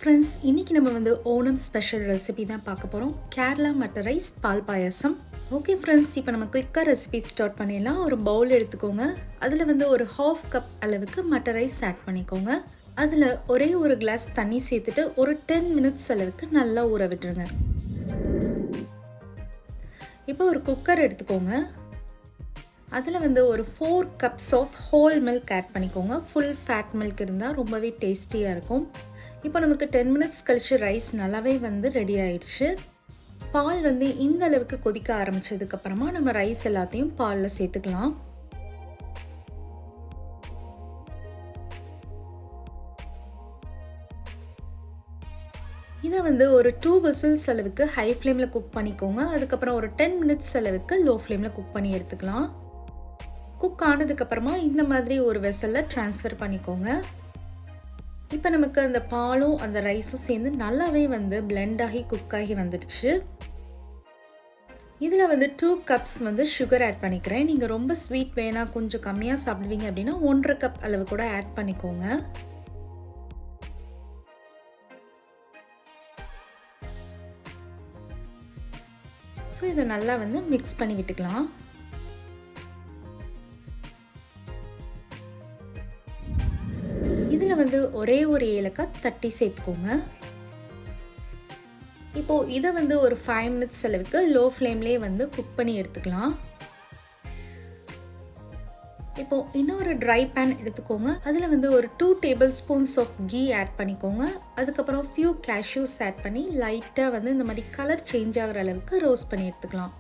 Friends, இன்றைக்கி நம்ம Onam special recipe தான் பார்க்க போகிறோம். கேரளா மட்டர் ரைஸ் பால் பாயசம். ஓகே ஃப்ரெண்ட்ஸ், இப்போ நம்ம குயிக்காக ரெசிபி ஸ்டார்ட் பண்ணிடலாம். ஒரு பவுல் எடுத்துக்கோங்க. அதில் ஒரு ½ கப் அளவுக்கு மட்டர் ரைஸ் ஆட் பண்ணிக்கோங்க. அதில் ஒரே ஒரு கிளாஸ் தண்ணி சேர்த்துட்டு ஒரு 10 மினிட்ஸ் அளவுக்கு நல்லா ஊற விட்டுருங்க. இப்போ ஒரு குக்கர் எடுத்துக்கோங்க. அதில் ஒரு 4 cups of whole milk add பண்ணிக்கோங்க. ஃபுல் ஃபேட் மில்க் இருந்தால் ரொம்பவே டேஸ்டியாக இருக்கும். இப்போ நமக்கு 10 மினிட்ஸ் கழிச்சு ரைஸ் நல்லாவே ரெடி ஆயிடுச்சு. பால் இந்த அளவுக்கு கொதிக்க ஆரம்பிச்சதுக்கப்புறமா நம்ம ரைஸ் எல்லாத்தையும் பாலில் சேர்த்துக்கலாம். இதை ஒரு 2 விசில்ஸ் அளவுக்கு ஹை ஃப்ளேமில் குக் பண்ணிக்கோங்க. அதுக்கப்புறம் ஒரு 10 மினிட்ஸ் அளவுக்கு லோ ஃப்ளேமில் குக் பண்ணி எடுத்துக்கலாம். குக் ஆனதுக்கப்புறமா இந்த மாதிரி ஒரு வெசலில் ட்ரான்ஸ்ஃபர் பண்ணிக்கோங்க. இப்போ நமக்கு அந்த பாலும் அந்த ரைஸும் சேர்ந்து நல்லாவே பிளெண்ட் ஆகி குக் ஆகி வந்துடுச்சு. இதில் 2 கப்ஸ் சுகர் ஆட் பண்ணிக்கிறேன். நீங்கள் ரொம்ப ஸ்வீட் வேணாம், கொஞ்சம் கம்மியாக சாப்பிடுவீங்க அப்படின்னா 1½ கப் அளவு கூட ஆட் பண்ணிக்கோங்க. ஸோ இதை நல்லா மிக்ஸ் பண்ணி விட்டுக்கலாம். இதில் ஒரே ஒரு ஏலக்காய் தட்டி சேர்த்துக்கோங்க. இப்போது இதை ஒரு 5 மினிட்ஸ் அளவுக்கு லோ ஃப்ளேம்லேயே குக் பண்ணி எடுத்துக்கலாம். இப்போது இன்னொரு ட்ரை பேன் எடுத்துக்கோங்க. அதில் ஒரு 2 tablespoons of ghee add பண்ணிக்கோங்க. அதுக்கப்புறம் ஃபியூ கேஷ்யூஸ் ஆட் பண்ணி லைட்டாக இந்த மாதிரி கலர் சேஞ்ச் ஆகிற அளவுக்கு ரோஸ்ட் பண்ணி எடுத்துக்கலாம்.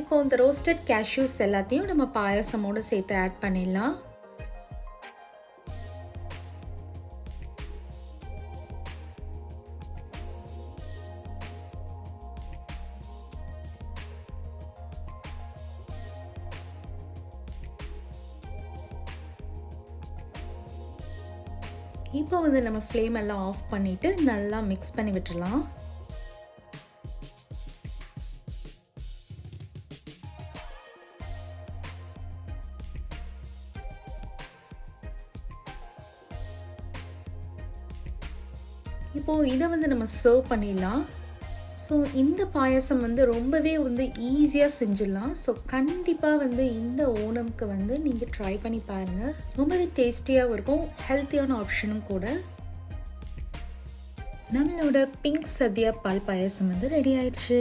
இப்போ இந்த ரோஸ்டட் கேஷ்யூஸ் எல்லாத்தையும் நம்ம பாயாசமோடு சேர்த்து ஆட் பண்ணிடலாம். இப்போ நம்ம ஃப்ளேம் எல்லாம் ஆஃப் பண்ணிவிட்டு நல்லா மிக்ஸ் பண்ணி விட்டுடலாம். இப்போது இதை நம்ம சர்வ் பண்ணிடலாம். ஸோ இந்த பாயசம் ரொம்பவே ஈஸியாக செஞ்சிடலாம். ஸோ கண்டிப்பாக இந்த ஓணம்க்கு நீங்கள் ட்ரை பண்ணி பாருங்கள். ரொம்பவே டேஸ்டியாகவும் இருக்கும், ஹெல்த்தியான ஆப்ஷனும் கூட. நம்மளோட பிங்க் சத்யா பால் பாயசம் ரெடி ஆயிடுச்சு.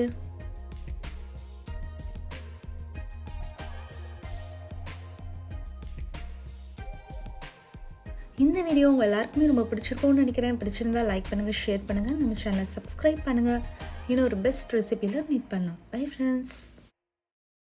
இந்த வீடியோ உங்கள் எல்லாருக்குமே ரொம்ப பிடிச்சிருக்கோன்னு நினைக்கிறேன். பிடிச்சிருந்தா லைக் பண்ணுங்கள், ஷேர் பண்ணுங்கள், நம்ம சேனலை சப்ஸ்கிரைப் பண்ணுங்கள். இன்னொரு பெஸ்ட் ரெசிபியில் மீட் பண்ணலாம். Bye friends.